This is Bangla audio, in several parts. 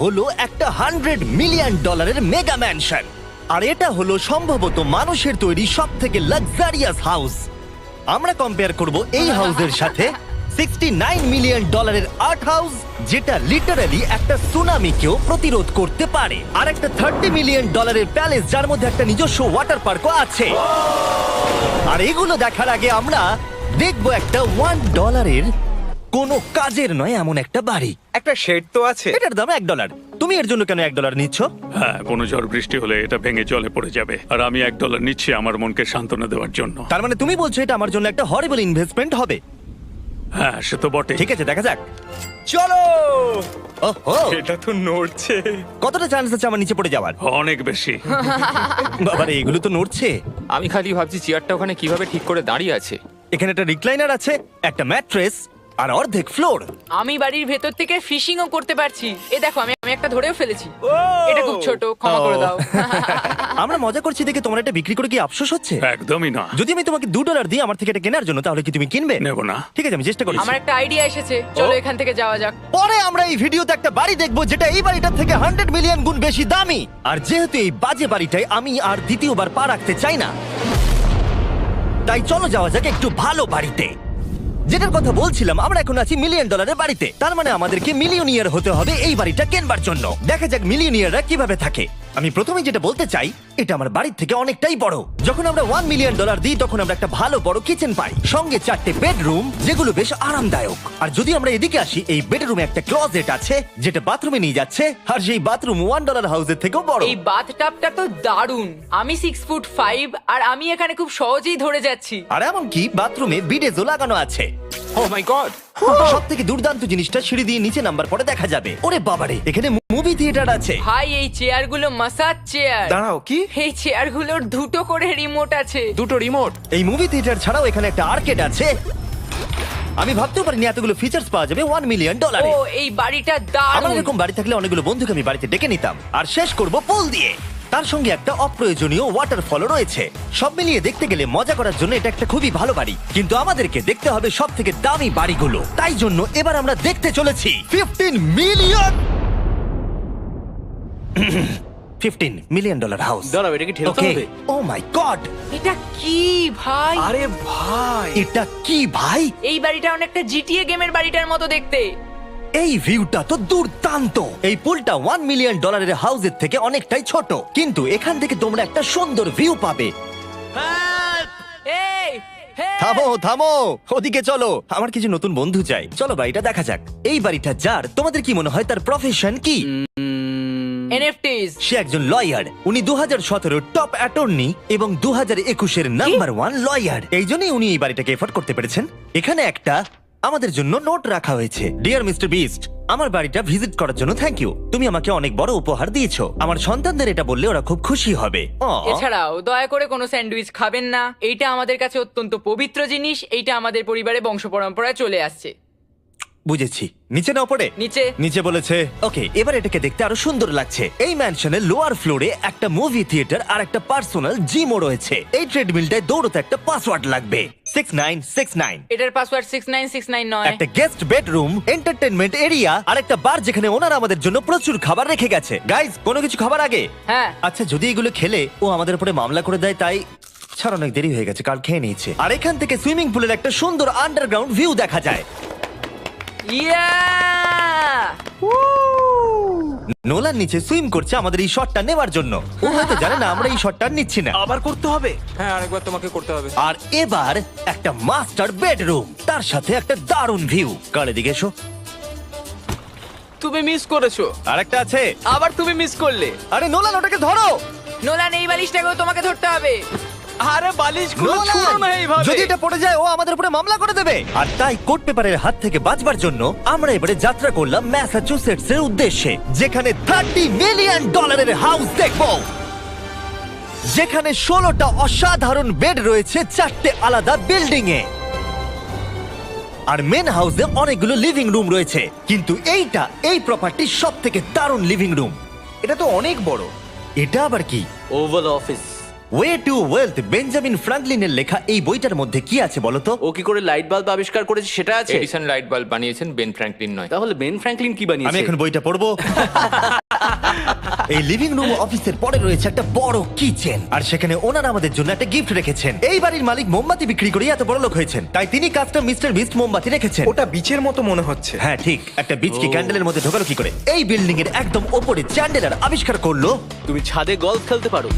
হলো একটা $100 মিলিয়ন মেগা ম্যানশন, আর এটা হলো সম্ভবত মানুষের তৈরি সব থেকে লাক্সারিয়াস হাউস। আমরা কম্পেয়ার করব এই হাউসের সাথে $69 মিলিয়ন আর্ট হাউস, যেটা লিটারালি একটা সুনামিকেও প্রতিরোধ করতে পারে, আর একটা $30 মিলিয়ন প্যালেস যার মধ্যে একটা নিজস্ব ওয়াটার পার্কও আছে। আর এগুলো দেখার আগে আমরা দেখব একটা $1 কোনো কাজের নয় এমন একটা বাড়ি। একটা শেড তো আছে। এটার দাম $1। তুমি এর জন্য কেন $1 নিচ্ছ? হ্যাঁ, কোনো ঝড় বৃষ্টি হলে এটা ভেঙে জলে পড়ে যাবে, আর আমি $1 নিচ্ছি আমার মনকে সান্ত্বনা দেওয়ার জন্য। তার মানে তুমি বলছো এটা আমার জন্য একটা হরিবল ইনভেস্টমেন্ট হবে? হ্যাঁ, সে তো বটে। ঠিক আছে, দেখা যাক। চলো। ওহো, এটা তো নড়ছে। কতটা চান্স আছে আমার নিচে পড়ে যাওয়ার? অনেক বেশি। বাবারে, এগুলো তো নড়ছে। আমি খালি ভাবছি চেয়ারটা ওখানে কিভাবে ঠিক করে দাঁড়িয়ে আছে। এখানে একটা রিক্লাইনার আছে, একটা ম্যাট্রেস, আর অর্ধেক ফ্লোর। আমি বাড়ির ভেতর থেকে ফিশিংও করতে পারছি। এ দেখো, আমি একটা ধরেও ফেলেছি। এটা খুব ছোট, ক্ষমা করে দাও। আমরা মজা করছি দেখে তোমার এটা বিক্রি করে কি আফসোস হচ্ছে? একদমই না। যদি আমি তোমাকে $2 দিই আমার থেকে এটা কেনার জন্য, তাহলে কি তুমি কিনবে? নেব না। ঠিক আছে, আমি চেষ্টা করছি। আমার একটা আইডিয়া এসেছে, চলো এখান থেকে যাওয়া যাক। পরে আমরা এই ভিডিওতে একটা বাড়ি দেখবো যেটা এই বাড়িটার থেকে 100 মিলিয়ন গুণ বেশি দামি। আর যেহেতু এই বাজে বাড়িটায় আমি আর দ্বিতীয়বার পা রাখতে চাই না, তাই চলো যাওয়া যাক একটু ভালো বাড়িতে। যেটার কথা বলছিলাম, আমরা এখন আছি $1 মিলিয়ন বাড়িতে। তার মানে আমাদেরকে মিলিয়নিয়ার হতে হবে এই বাড়িটা কেনবার জন্য। দেখা যাক মিলিয়নিয়াররা কিভাবে থাকে। আমি প্রথমে যেটা বলতে চাই, এটা আমার বাড়ির থেকে অনেকটাই বড়। যখন আমরা $1 মিলিয়ন দিই তখন আমরা একটা ভালো বড় কিচেন পাই, সঙ্গে 4টে বেডরুম যেগুলো বেশ আরামদায়ক। আর যদি আমরা এদিকে আসি, এই বেডরুমে একটা ক্লোজেট আছে যেটা বাথরুমে নিয়ে যাচ্ছে, আর সেই বাথরুম $1 হাউসের থেকেও বড়। এই বাথটাবটা তো দারুণ। আমি 6'5" আর আমি এখানে খুব সহজেই ধরে যাচ্ছি। আর এমনকি বাথরুমে বিডেজও লাগানো আছে। ও মাই গড! সব থেকে দুর্দান্ত জিনিসটা, সিঁড়ি দিয়ে নিচে নাম্বার পরে দেখা যাবে। ওরে বাবারে, এখানে মুভি থিয়েটার আছে। ভাই, এই চেয়ারগুলো মাসাজ চেয়ার। দাঁড়াও, কি? এই চেয়ারগুলোর দুটো করে রিমোট আছে। দুটো রিমোট? এই মুভি থিয়েটার ছাড়াও এখানে একটা আর্কেড আছে। আমি ভাবতেও পারিনি এতগুলো ফিচার্স পাওয়া যাবে $1 মিলিয়ন। ও, এই বাড়িটা আমার দারুণ। এরকম বাড়ি থাকলে অনেকগুলো বন্ধুকে আমি বাড়িতে ডেকে নিতাম, আর শেষ করব পুল দিয়ে। তার সঙ্গে একটা অপ্রয়োজনীয় ওয়াটারফলও রয়েছে। সব মিলিয়ে দেখতে গেলে মজা করার জন্য এটা একটা খুবই ভালো বাড়ি, কিন্তু আমাদেরকে দেখতে হবে সব থেকে দামি বাড়িগুলো। তাই জন্য এবার আমরা দেখতে চলেছি $15 মিলিয়ন হাউস। দাঁড়াও, এটা কি ঠেলতে হবে? ও মাই গড, এটা কি ভাই? আরে ভাই, এটা কি ভাই? এই বাড়িটা অনেকটা জিটিএ গেমের বাড়িটার মতো দেখতে। এই ভিউটা তো দুর্দান্ত। এই পুলটা $1 মিলিয়ন হাউসের থেকে অনেকটাই ছোট, কিন্তু এখান থেকে তোমরা একটা সুন্দর ভিউ পাবে। এই, hey! থামো থামো, ওদিকে চলো, আমার কিছু নতুন বন্ধু চাই। চলো বাড়িটা দেখা যাক। এই বাড়িটা যার, তোমাদের কি মনে হয় তার প্রফেশন কি? NFTs। সে একজন লয়ার। উনি 2017 টপ অ্যাটর্নি এবং 2021 নাম্বার 1 লয়ার। এই জন্যই উনি এই বাড়িটাকে এফোর্ড করতে পেরেছেন। এখানে একটা আমাদের জন্য নোট রাখা হয়েছে। ডিয়ার মিস্টার বিস্ট, আমার বাড়িটা ভিজিট করার জন্য থ্যাংক ইউ। তুমি আমাকে অনেক বড় উপহার দিয়েছো। আমার সন্তানদের এটা বললে ওরা খুব খুশি হবে। এছাড়াও দয়া করে কোনো স্যান্ডউইচ খাবেন না। এইটা আমাদের কাছে অত্যন্ত পবিত্র জিনিস। এইটা আমাদের পরিবারে বংশ পরম্পরায় চলে আসছে। বুঝেছি। নিচে না পড়ে? নিচে। নিচে বলেছে। ওকে, এবার এটাকে দেখতে আরো সুন্দর লাগছে। এই ম্যানশনের লোয়ার ফ্লোরে একটা মুভি থিয়েটার আর একটা পার্সোনাল জিমও রয়েছে। এই ট্রেডমিলটায় দৌড়তে একটা পাসওয়ার্ড লাগবে, 6969। এটার পাসওয়ার্ড 6969 নয়। একটা গেস্ট বেডরুম, এন্টারটেইনমেন্ট এরিয়া আর একটা বার যেখানে ওনারা আমাদের জন্য প্রচুর খাবার রেখে গেছে। গাইজ, কোনো কিছু খাবার আগে? হ্যাঁ। আচ্ছা, যদি এগুলো খেলে ও আমাদের উপরে মামলা করে দেয়, তাই ছাড়, অনেক দেরি হয়ে গেছে, কাল খেয়ে নিয়েছে। আর এখান থেকে সুইমিং পুলের একটা সুন্দর আন্ডারগ্রাউন্ড ভিউ দেখা যায়। ইয়া! নোলান নিচে সুইম করছে আমাদের এই শটটা নেওয়ার জন্য। ও হয়তো জানে না আমরা এই শটটা নিচ্ছি না। আবার করতে হবে? হ্যাঁ, আরেকবার তোমাকে করতে হবে। আর এবার একটা মাস্টার বেডরুম, তার সাথে একটা দারুণ ভিউ। কালে দিকে এসো। তুমি মিস করেছো। আর একটা আছে। আবার তুমি মিস করলে। আরে নোলান, ওটাকে ধরো। নোলান, এই বালিশটাকেও তোমাকে ধরতে হবে। আরে বালিশগুলো নোলান, ছুঁড়ো না এইভাবে। যদি এটা পড়ে যায় ও আমাদের উপরে মামলা করে দেবে। আর তাই কোর্ট পেপারের হাত থেকে বাঁচবার জন্য আমরা এবারে যাত্রা করলাম ম্যাসাচুসেটস এর উদ্দেশ্যে, যেখানে $30 মিলিয়ন হাউস দেখবো, যেখানে 16টা অসাধারণ বেড রয়েছে 4টে আলাদা বিল্ডিং এ। আর মেন হাউসে অনেকগুলো লিভিং রুম রয়েছে, কিন্তু এইটা এই প্রপার্টির সব থেকে দারুণ লিভিং রুম। এটা তো অনেক বড়। এটা আবার কি? Oval office. Way to wealth Benjamin ফ্রাঙ্কলিনের লেখা এই বইটার মধ্যে কি আছে বলো তো? ও কি করে লাইট বাল্ব আবিষ্কার করেছে সেটা আছে? এডিসন লাইট বাল্ব বানিয়েছেন, বেন ফ্র্যাঙ্কলিন নয়। তাহলে বেন ফ্র্যাঙ্কলিন কি আমি বানিয়েছে? এখন বইটা পড়বো। এই লিভিং রুম অফিসের পরে রয়েছে একটা বড় কিচেন, আর সেখানে ওনারা আমাদের জন্য একটা গিফট রেখেছেন। এই বাড়ির মালিক মোমবাতি বিক্রি করে এত বড় লোক হয়েছেন, তাই তিনি কাস্টম মিস্টার বিস্ট মোমবাতি রেখেছেন। ওটা বিচের মতো মনে হচ্ছে। হ্যাঁ ঠিক, একটা বীজকে ক্যান্ডেলের মধ্যে ঢোকালো কি করে? এই বিল্ডিং এর একদম ওপরে চ্যান্ডেলার আবিষ্কার করলো। তুমি ছাদে গলফ খেলতে পারো।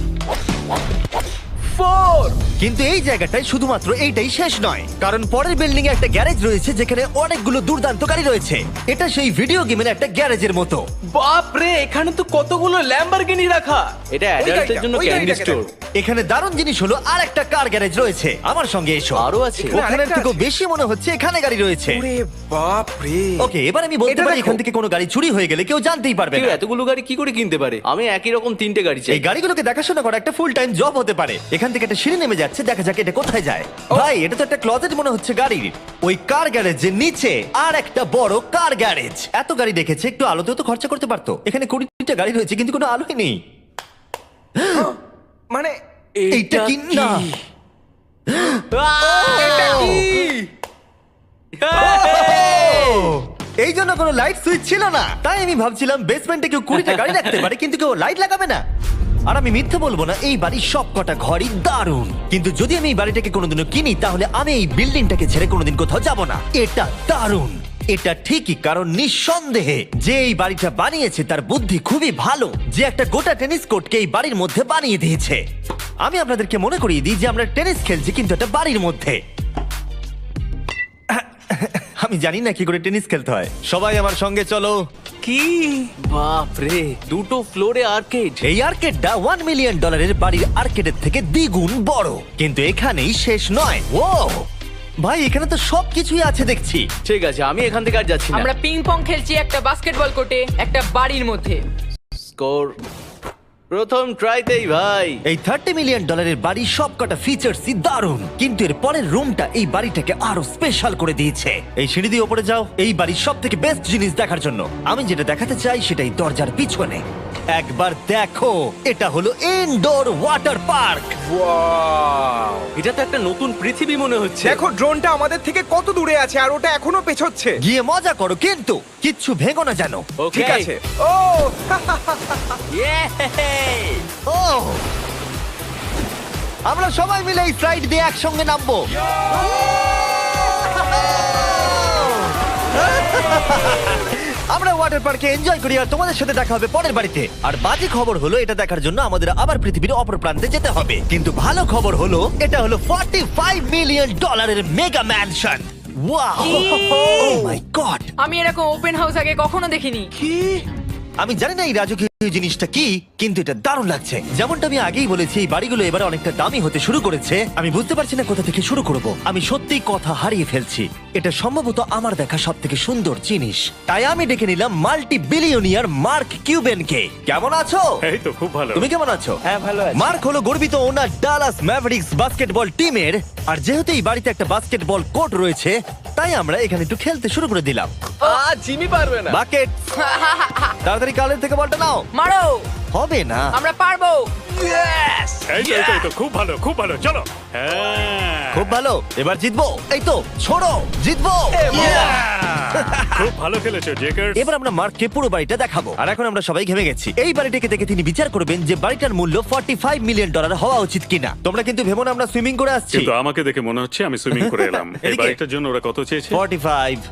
4 কিন্তু এই জায়গাটায় শুধুমাত্র এইটাই শেষ নয়, কারণ পরের বিল্ডিং এ একটা গ্যারেজ রয়েছে যেখানে অনেকগুলো দুর্দান্ত গাড়ি রয়েছে। এটা সেই ভিডিও গেমের একটা গ্যারেজের মতো। বাপ রে, এখানে তো কতগুলো ল্যাম্বরগিনি রাখা। এটা অ্যাডাল্টদের জন্য ওই ক্যান্ডি গাড়িটাকে স্টোর। এখানে দারুণ জিনিস হলো আর একটা কার গ্যারেজ রয়েছে। আমার সঙ্গে এসো। আরো আছে? ওখানের আরেকটা থেকেও আছে? বেশি মনে হচ্ছে এখানে গাড়ি রয়েছে। ওরে বাপ রে। ওকে, এবার আমি বলতে এটা পারি দেখো। এখান থেকে কোনো গাড়ি চুরি হয়ে গেলে কেউ জানতেই পারবে কেউ না। এতগুলো গাড়ি কি করে কিনতে পারে? আমি একই রকম 3টে গাড়ি চাই। এই গাড়িগুলোকে দেখাশোনা করা একটা ফুল টাইম জব হতে পারে। এখান থেকে একটা সিঁড়ি নেমে যাচ্ছে, দেখা যাক এটা কোথায় যায়। ভাই, এটা তো একটা ক্লজেট মনে হচ্ছে গাড়ির। ওই কার গ্যারেজের নিচে আর একটা বড় কার গ্যারেজ। এত গাড়ি দেখেছে, একটু আলোতেও তো খরচা করতে পারতো। এখানে 20টা গাড়ি রয়েছে কিন্তু কোনো আলোই নেই। মানে এইটা কি না? এটা কি? এই জন্য কোনো লাইট সুইচ ছিল না, তাই আমি ভাবছিলাম বেসমেন্টে কেউ 20টা গাড়ি রাখতে পারে কিন্তু কেউ লাইট লাগাবে না। আর আমি মিথ্যে বলবো না, এই বাড়ির সব কটা ঘরই দারুণ। কিন্তু যদি আমি এই বাড়িটাকে কোনোদিনও কিনি, তাহলে আমি এই বিল্ডিংটাকে ছেড়ে কোনোদিন কোথাও যাব না। এটা দারুণ। এটা ঠিকই, কারণ নিঃসন্দেহে যে এই বাড়িটা বানিয়েছে তার বুদ্ধি খুবই ভালো, যে একটা গোটা টেনিস কোর্টকে এই বাড়ির মধ্যে বানিয়ে দিয়েছে। আমি আপনাদেরকে মনে করিয়ে দিই যে আমরা টেনিস খেলছি কিন্তু একটা বাড়ির মধ্যে। আমি জানি না কি করে টেনিস খেলতে হয়। সবাই আমার সঙ্গে চলো। কি বাপ রে, 2টো ফ্লোরে আর্কেড। এই আর্কেডটা $1 মিলিয়ন বাড়ির আর্কেডের থেকে দ্বিগুণ বড়। কিন্তু এখানেই শেষ নয়। ও ভাই, এখানে তো সবকিছুই আছে দেখছি। ঠিক আছে, আমি এখান থেকে আর যাচ্ছি না। আমরা পিং পং খেলছি একটা বাস্কেটবল কোর্টে, একটা বাড়ির মধ্যে। স্কোর প্রথম ট্রাইতেই ভাই। এই $30 মিলিয়ন বাড়ির সবকটা ফিচার্সই দারুণ, কিন্তু এর পরের রুমটা এই বাড়িটাকে আরো স্পেশাল করে দিয়েছে। এই সিঁড়ি দিয়ে উপরে যাও এই বাড়ির সব থেকে বেস্ট জিনিস দেখার জন্য। আমি যেটা দেখাতে চাই সেটাই দরজার পিছনে। একবার দেখো, এটা হলো ইনডোর ওয়াটার পার্ক। ওয়াও। এটা তো একটা নতুন পৃথিবী মনে হচ্ছে। দেখো ড্রোনটা আমাদের থেকে কত দূরে আছে আর ওটা এখনো পেছচ্ছে। গিয়ে মজা করো, কিন্তু কিচ্ছু ভেঙো না জানো। ওকে। ঠিক আছে। ও ও, আমরা সবাই মিলে এই স্লাইড দিয়ে একসঙ্গে নামবো। আমরা ওয়াটার পার্কে এনজয় করি, আর তোমাদের সাথে দেখা হবে পরের বাড়িতে। আর বাজে খবর হলো, এটা দেখার জন্য আমাদের আবার পৃথিবীর অপর প্রান্তে যেতে হবে। কিন্তু ভালো খবর হলো, এটা হলো $45 মিলিয়ন মেগা ম্যানশন। ওয়াও, ও মাই গড! আমি এরকম ওপেন হাউস আগে কখনো দেখিনি। আমি জানি না এই রাজকীয় জিনিসটা কি, কিন্তু এটা দারুণ লাগছে। যেমনটা আমি আগেই বলেছি, এই বাড়িগুলো এবার অনেকটা দামি হতে শুরু করেছে। আমি বুঝতে পারছি না কোথা থেকে শুরু করব। আমি সত্যিই কথা হারিয়ে ফেলছি। এটা সম্ভবত আমার দেখা সব থেকে সুন্দর জিনিস, তাই আমি ডেকে নিলাম মাল্টি বিলিয়নিয়ার মার্ক কিউবেনকে। কেমন আছো? এই তো খুব ভালো। তুমি কেমন আছো? হ্যাঁ, ভালো আছি। মার্ক হলো গর্বিত ওনার ডালাস ম্যাভরিক্স বাস্কেটবল টিমের। আর যেহেতু এই বাড়িতে একটা বাস্কেটবল কোর্ট রয়েছে, তাই আমরা এখানে একটু খেলতে শুরু করে দিলাম। জিমি পারবে না। বাকেট, তাড়াতাড়ি কালের থেকে বলটা নাও। মারো, হবে না। আমরা পারবো। এই তো খুব ভালো, খুব ভালো। চলো। হ্যাঁ, খুব ভালো, এবার জিতবো। এই তো ছোড়ো, জিতবো। খুব ভালো খেলেছো জেকার। এবার আমরা মার্ককে পুরো বাড়িটা দেখাবো। আর এখন আমরা সবাই ঘেমে গেছি। এই বাড়িটাকে দেখে তিনি বিচার করবেন যে বাড়িটার মূল্য $45 মিলিয়ন হওয়া উচিত কিনা। তোমরা কিন্তু ভেবো না আমরা সুইমিং করে আসছি। কিন্তু আমাকে দেখে মনে হচ্ছে আমি সুইমিং করে এলাম। এই এদিকে। বাড়িটার জন্য ওরা কত চেয়েছে? 45।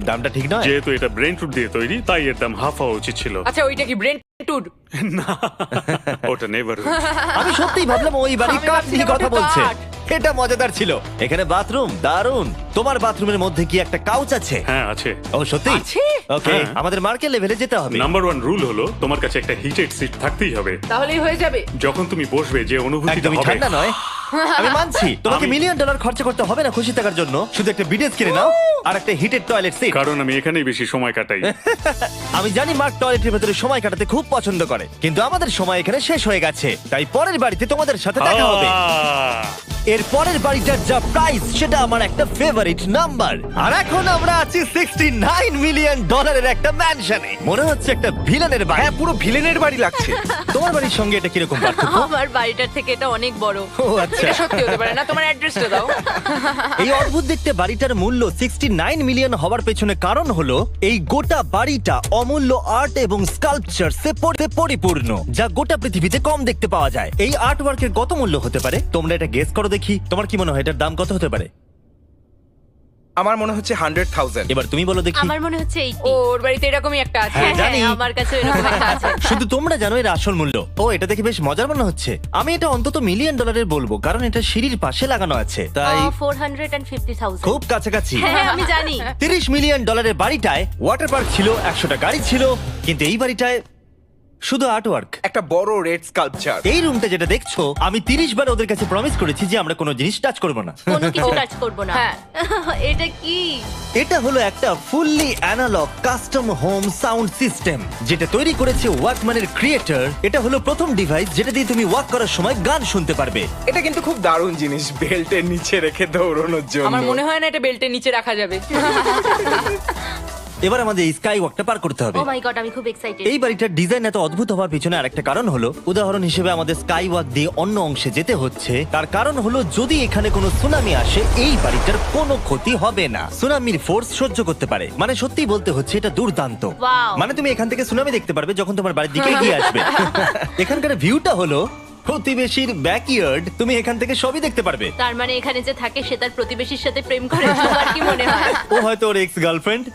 দামটা ঠিক নয়। যেহেতু এটা ব্রেন টুট দিয়ে তৈরি, তাই এর দাম হাফ হওয়া উচিত ছিল। আচ্ছা, ওইটা কি ব্রেন টুড? ওটা নেভার। আমি সত্যিই ভাবলাম ওই বাড়ির আমি কাঠ নিয়ে ভাবছিলাম কথা ওটা বলছে। কাঠ। এটা মজাদার ছিল। এখানে বাথরুম দারুণ। তোমার বাথরুমের মধ্যে কি একটা কাউচ আছে? হ্যাঁ আছে। ও সত্যি? আছে? ওকে, হ্যাঁ। আমাদের মার্কেট লেভেলে যেতে হবে। নাম্বার 1 রুল হলো তোমার কাছে একটা হিটেড সিট থাকতেই হবে। তাহলেই হয়ে যাবে। যখন তুমি বসবে যে অনুভূতিটা একদমই হবে। ঠান্ডা নয়। আমি মানছি তোমাকে আমি- $1 মিলিয়ন খরচা করতে হবে না খুশি থাকার জন্য। শুধু একটা বিডেস কিনে নাও আর একটা হিটেড টয়লেট সিট। কারণ আমি এখানেই বেশি সময় কাটাই। আমি জানি মার্ক টয়লেটের ভেতরে সময় কাটাতে খুব পছন্দ করে, কিন্তু আমাদের সময় এখানে শেষ হয়ে গেছে। তাই পরের বাড়িতে তোমাদের সাথে দেখা হবে। এর পরের বাড়িটার যা প্রাইস সেটা আমার একটা ফেভারিট নাম্বার। আর এখন আমরা আছি $69 মিলিয়ন একটা ম্যানশনে। মনে হচ্ছে একটা ভিলেনের বাড়ি। হ্যাঁ, পুরো ভিলেনের বাড়ি লাগছে। তোমার বাড়ির সঙ্গে এটা কিরকম পার্থক্য? আমার বাড়িটার থেকে এটা অনেক বড়। ও আচ্ছা। এটা সত্যি হতে পারে না, তোমার অ্যাড্রেসটা দাও। এই অদ্ভুত দেখতে বাড়িটার মূল্য 69 মিলিয়ন হওয়ার পেছনে কারণ হলো এই গোটা বাড়িটা অমূল্য আর্ট এবং স্কাল্পচারসে পরিপূর্ণ, যা গোটা পৃথিবীতে কম দেখতে পাওয়া যায়। এই আর্ট ওয়ার্কের কত মূল্য হতে পারে তোমরা এটা গেস করো দেখি। তোমার কি মনে হয় এটার দাম কত হতে পারে? আমার মনে হচ্ছে 100,000। এবার তুমি বলো দেখি। আমার মনে হচ্ছে ওর বাড়িতে এরকমই একটা আছে। হ্যাঁ, জানি। আমার কাছে এরকম একটা আছে। শুধু তোমরা জানো এর আসল মূল্য। ও, এটা দেখে বেশ মজার মনে হচ্ছে। আমি এটা অন্তত মিলিয়ন ডলারের বলবো, কারণ এটা সিঁড়ির পাশে লাগানো আছে, তাই 450,000। খুব কাছাকাছি। হ্যাঁ, আমি জানি। 30 মিলিয়ন ডলারের বাড়িটায় ওয়াটার পার্ক ছিল, 100টা গাড়ি ছিল, কিন্তু এই বাড়িটায় শুধু আর্ট ওয়ার্ক। একটা বড় রেড স্কাল্পচার। এই রুমটা যেটা দেখছো, আমি 30 বার ওদের কাছে প্রমিস করেছি যে আমরা কোনো জিনিস টাচ করব না। কোনো কিছু টাচ করব না। হ্যাঁ। এটা কি? এটা হলো একটা fully analog custom home sound system, যেটা তৈরি করেছে ওয়াকম্যানের ক্রিয়েটর। এটা হলো প্রথম ডিভাইস যেটা দিয়ে তুমি ওয়াক করার সময় গান শুনতে পারবে। এটা কিন্তু খুব দারুণ জিনিস, বেল্টের নিচে রেখে দৌড়ানোর জন্য। আমার মনে হয় না এটা বেল্টের নিচে রাখা যাবে। এবার আমাদের এই স্কাই ওয়াকটা পার করতে হবে। ও মাই গড, আমি খুব এক্সাইটেড। এই বাড়িটার ডিজাইন এত অদ্ভুত হওয়ার পিছনে আরেকটা কারণ হলো, উদাহরণ হিসেবে আমাদের স্কাই ওয়াক দিয়ে অন্য অংশে যেতে হচ্ছে। তার কারণ হলো যদি এখানে কোনো সুনামি আসে এই বাড়িটার কোনো ক্ষতি হবে না। সুনামির ফোর্স সহ্য করতে পারে। মানে সত্যি বলতে হচ্ছে এটা দুর্দান্ত। Wow. মানে তুমি এখান থেকে সুনামি দেখতে পারবে যখন তোমার বাড়ির দিকে এগিয়ে আসবে। এখানকার ভিউটা হলো প্রতিবেশীর ব্যাকইয়ার্ড। তুমি এখান থেকে সবই দেখতে পারবে। তার মানে এখানে যে থাকে সে তার প্রতিবেশীর সাথে প্রেম করে, তোমার কি মনে হয়? ও হয়তো ওর এক্স গার্লফ্রেন্ড।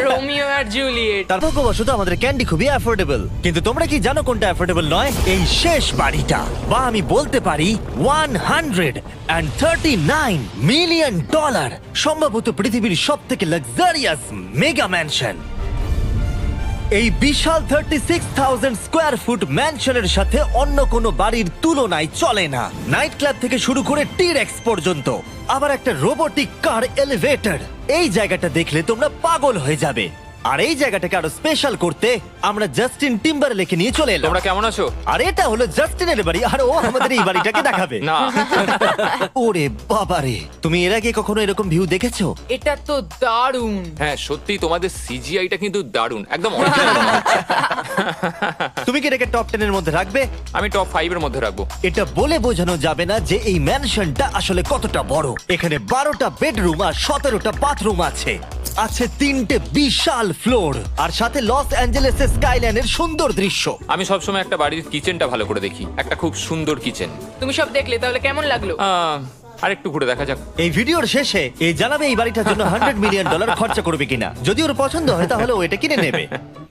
রোমিও আর জুলিয়েট। তার ভাগ্যবশত আমাদের ক্যান্ডি খুবই অ্যাফোর্ডেবল, কিন্তু তোমরা কি জানো কোনটা অ্যাফোর্ডেবল নয়? এই শেষ বাড়িটা, বা আমি বলতে পারি $139 মিলিয়ন, সম্ভবত পৃথিবীর সব থেকে লাক্সারিয়াস মেগা ম্যানশন। এই বিশাল 36,000 স্কোয়ার ফুট ম্যানশনের সাথে অন্য কোনো বাড়ির তুলনায় চলে না। নাইট ক্লাব থেকে শুরু করে টি-রেক্স পর্যন্ত, আবার একটা রোবোটিক কার এলিভেটর। এই জায়গাটা দেখলে তোমরা পাগল হয়ে যাবে। আর এই জায়গাটাকে আরো স্পেশাল করতে আমরা জাস্টিন টিম্বারলেকে নিয়ে চলে এলাম। তোমরা কেমন আছো? আর এটা হলো জাস্টিনের বাড়ি, আর ও আমাদের এই বাড়িটাকে দেখাবে। না, ওরে বাবারে, তুমি এর আগে কখনো এরকম ভিউ দেখেছো? এটা তো দারুণ। হ্যাঁ সত্যি তোমাদের সিজিআইটা কিন্তু দারুণ, একদম অরিজিনাল মনে হচ্ছে। তুমি কি এটাকে টপ 10 এর মধ্যে রাখবে? আমি টপ 5 এর মধ্যে রাখবো। এটা বলে বোঝানো যাবে না যে এই ম্যানশনটা আসলে কতটা বড়। এখানে 12টা বেডরুম আর 17টা বাথরুম আছে। আছে 3টে বিশাল ফ্লোর, আর সাথে লস অ্যাঞ্জেলেসের স্কাইলাইনের সুন্দর দৃশ্য। আমি সবসময় একটা বাড়ির কিচেনটা ভালো করে দেখি, একটা খুব সুন্দর কিচেন। তুমি সব দেখলে, তাহলে কেমন লাগলো? আরেকটু ঘুরে দেখা যাক। এই ভিডিওর শেষে এই জানাবে এই বাড়িটার জন্য $100 মিলিয়ন খরচা করবে কিনা। যদি ওর পছন্দ হয় তাহলে ও এটা কিনে নেবে।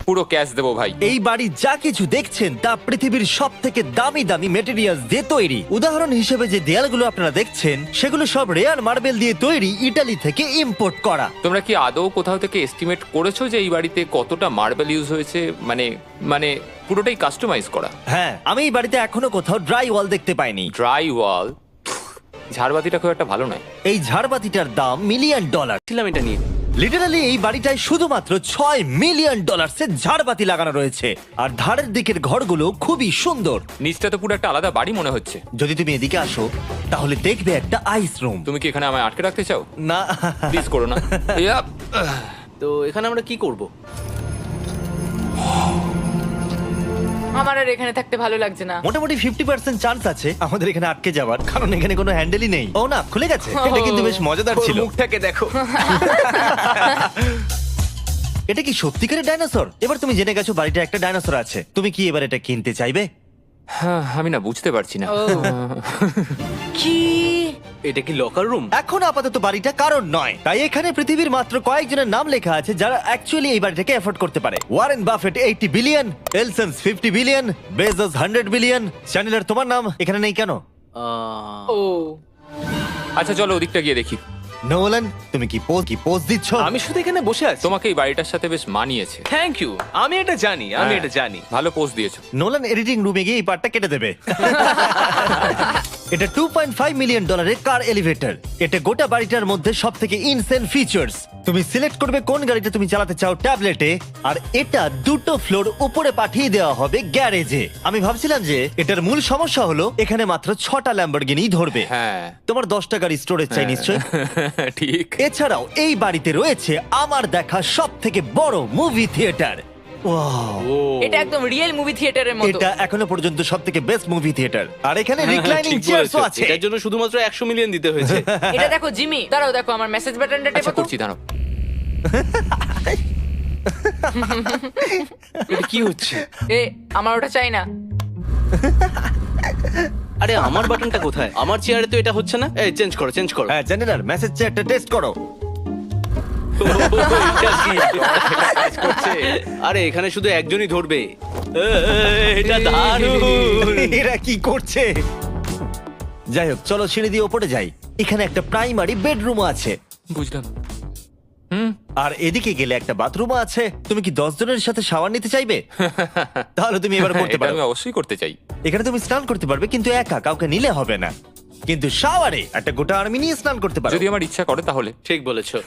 পুরো ক্যাশ দেবো ভাই। এই বাড়ি যা কিছু দেখছেন তা পৃথিবীর সব থেকে দামি দামি মেটেরিয়ালস দিয়ে তৈরি। উদাহরণ হিসেবে যে দেয়ালগুলো আপনারা দেখছেন সেগুলো সব রেয়ার মার্বেল দিয়ে তৈরি, ইতালি থেকে ইম্পোর্ট করা। তোমরা কি আদৌ কোথাও থেকে এস্টিমেট করেছো যে এই বাড়িতে কতটা মার্বেল ইউজ হয়েছে? মানে পুরোটাই কাস্টমাইজ করা। হ্যাঁ, আমি এই বাড়িতে এখনো কোথাও ড্রাই ওয়াল দেখতে পাইনি। ড্রাই ওয়াল, ঝাড়বাতিটা খুব একটা ভালো নয়। এই ঝাড়বাতিটার দাম $1 মিলিয়ন। ছিলাম এটা নিয়ে। লিটারালি এই বাড়িটায় শুধুমাত্র $6 মিলিয়ন ঝাড়বাতি লাগানো রয়েছে, আর ধারের দিকের ঘরগুলো খুবই সুন্দর। নিচটা তো পুরো একটা আলাদা বাড়ি মনে হচ্ছে। যদি তুমি এদিকে আসো তাহলে দেখবে একটা আইস রুম। তুমি কি এখানে আমায় আটকে রাখতে চাও? না, প্লিজ করো না। ইয়াপ। তো এখানে আমরা কি করব? আমার আর এখানে থাকতে ভালো লাগছে না। মোটামুটি 50% চান্স আছে আমাদের এখানে আটকে যাওয়ার, কারণ এখানে কোনো হ্যান্ডেলই নেই। ও না, খুলে গেছে। এটা কিন্তু বেশ মজাদার ওর ছিল। মুখটাকে দেখো। এটা কি সত্যিকারের ডাইনোসর? এবার তুমি জেনে গেছো বাড়িটা একটা ডাইনোসর আছে। তুমি কি এবার এটা কিনতে চাইবে? হ্যাঁ, আমি না বুঝতে পারছি না। ও। কি? এটা কি লকার রুম? এখন আপাতত বাড়িটা কারণ নয়, তাই এখানে পৃথিবীর মাত্র কয়েকজনের নাম লেখা আছে যারা অ্যাকচুয়ালি এই বাড়িটাকে এফোর্ড করতে পারে। Warren Buffett 80 billion, এলসন্স 50 billion, Bezos 100 billion. চ্যানেলার, তোমার নাম এখানে নেই কেন? ও, আচ্ছা চলো ওদিকটা গিয়ে দেখি। নোলান, তুমি কি পোজ দিচ্ছ? আমি শুধু এখানে বসে আছি। তোমাকে এই বাড়িটার সাথে বেশ মানিয়েছে। Thank you. আমি এটা জানি, আমি এটা জানি। ভালো পোস্ট দিয়েছো। নোলান এডিটিং রুমে গিয়ে এই পার্টটা কেটে দেবে। এটা $2.5 মিলিয়ন কার এলিভেটর। এটা গোটা বাড়িটার মধ্যে সব থেকে ইনসেন ফিচার্স। তুমি সিলেক্ট করবে কোন গাড়িটা তুমি চালাতে চাও ট্যাবলেটে, আর এটা 2টো ফ্লোর উপরে পাঠিয়ে দেওয়া হবে গ্যারেজে। আমি ভাবছিলাম যে এটার মূল সমস্যা হলো এখানে মাত্র 6টা ল্যাম্বরগিনি ধরবে। হ্যাঁ তোমার 10টা গাড়ি স্টোরেজ চাই নিশ্চয়ই। ঠিক। এছাড়াও এই বাড়িতে রয়েছে আমার দেখা সব থেকে বড় মুভি থিয়েটার। এটা একদম রিয়েল মুভি থিয়েটারের মতো। এটা এখনো পর্যন্ত সব থেকে বেস্ট মুভি থিয়েটার। আর এখানে রিক্লাইনিং ঠিক চেয়ারসও বলেছো। আছে। এটার জন্য শুধুমাত্র 100 মিলিয়ন দিতে হয়েছে। এটা দেখো জিমি, দাঁড়াও দেখো আমার মেসেজ বাটনটা আচ্ছা টেপো তো। করছি দাঁড়াও। এটা কি হচ্ছে? এ আমার ওটা চাই না। আরে আমার বাটনটা কোথায়? আমার চেয়ারে তো এটা হচ্ছে না। এই চেঞ্জ করো, চেঞ্জ করো। হ্যাঁ জেনারেল মেসেজ চেয়ারটা টেস্ট করো। এটা কি? কাজ করছে। আরে এখানে শুধু একজনই ধরবে। এটা দারুণ। এরা কি করছে? যাই হোক চলো সিঁড়ি দিয়ে ওপরে যাই। এখানে একটা প্রাইমারি বেডরুম আছে, বুঝলাম। আর এদিকে গেলে একটা বাথরুমও আছে। তুমি কি 10 জনের সাথে শাওয়ার নিতে চাইবে? তাহলে তুমি এবার করতে এটা পারো। আমি অবশ্যই করতে চাই। এখানে তুমি স্নান করতে পারবে, কিন্তু একা, কাউকে নিলে হবে না। কিন্তু শাওয়ারে একটা গোটা আর্মি নিয়ে স্নান করতে পারো। যদি আমার ইচ্ছা করে তাহলে। ঠিক বলেছো।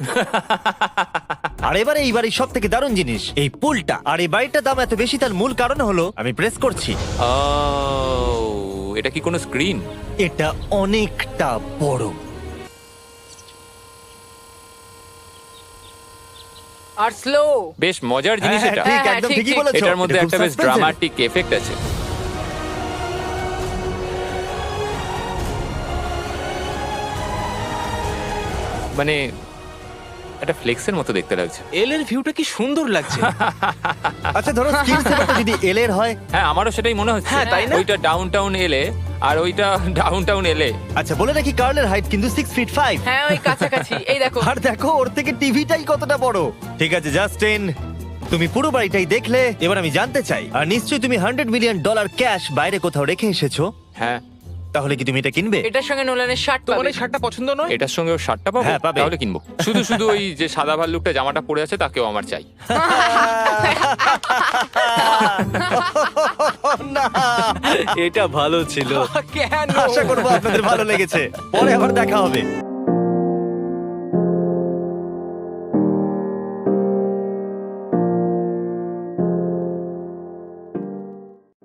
আর এবারে এই বাড়ির সব থেকে দারুণ জিনিস এই পুলটা। আর এই বাড়িটার দাম এত বেশি তার মূল কারণ হলো, আমি প্রেস করছি, ও, এটা কি কোনো স্ক্রিন? এটা অনেকটা বড়। আর স্লো। বেশ মজার জিনিস হ্যাঁ, এটা। ঠিক, হ্যাঁ, একদম ঠিক, ঠিকই ঠিক। বলেছো। এটার মধ্যে এটা খুব একটা বেশ suspense-এর। ড্রামাটিক এফেক্ট আছে। মানে একটা ফ্লেক্সের মতো দেখতে লাগছে। এল এর ভিউটা কি সুন্দর লাগছে। আচ্ছা ধরো স্ক্রিন সেভারটা যদি এল এর হয়। হ্যাঁ আমারও সেটাই মনে হচ্ছে। হ্যাঁ, তাই না? ওইটা ডাউনটাউন এলে আর ওইটা ডাউনটাউন এলে। আচ্ছা বলে রাখি কার্লের হাইট কিন্তু 6 ফিট 5। হ্যাঁ ওই কাছাকাছি। এই দেখো। আর দেখো ওর থেকে টিভিটাই কতটা বড়। ঠিক আছে জাস্টিন, তুমি পুরো বাড়িটাই দেখলে, এবার আমি জানতে চাই, আর নিশ্চয়ই তুমি $100 মিলিয়ন ক্যাশ বাইরে কোথাও রেখে এসেছো, হ্যাঁ তাহলে কি তুমি এটা কিনবে? এটার সঙ্গে নোলানের শার্ট তোমার পাবে। এই শার্টটা পছন্দ নয়? এটার সঙ্গে ওর শার্টটা পাবো? হ্যাঁ, পাবে। তাহলে কিনবো। শুধু শুধু ওই যে সাদা ভাল্লুকটা জামাটা পরে আছে তাকেও আমার চাই। না, এটা ভালো ছিল। কেন? আশা করবো আপনাদের ভালো লেগেছে। পরে আবার দেখা হবে।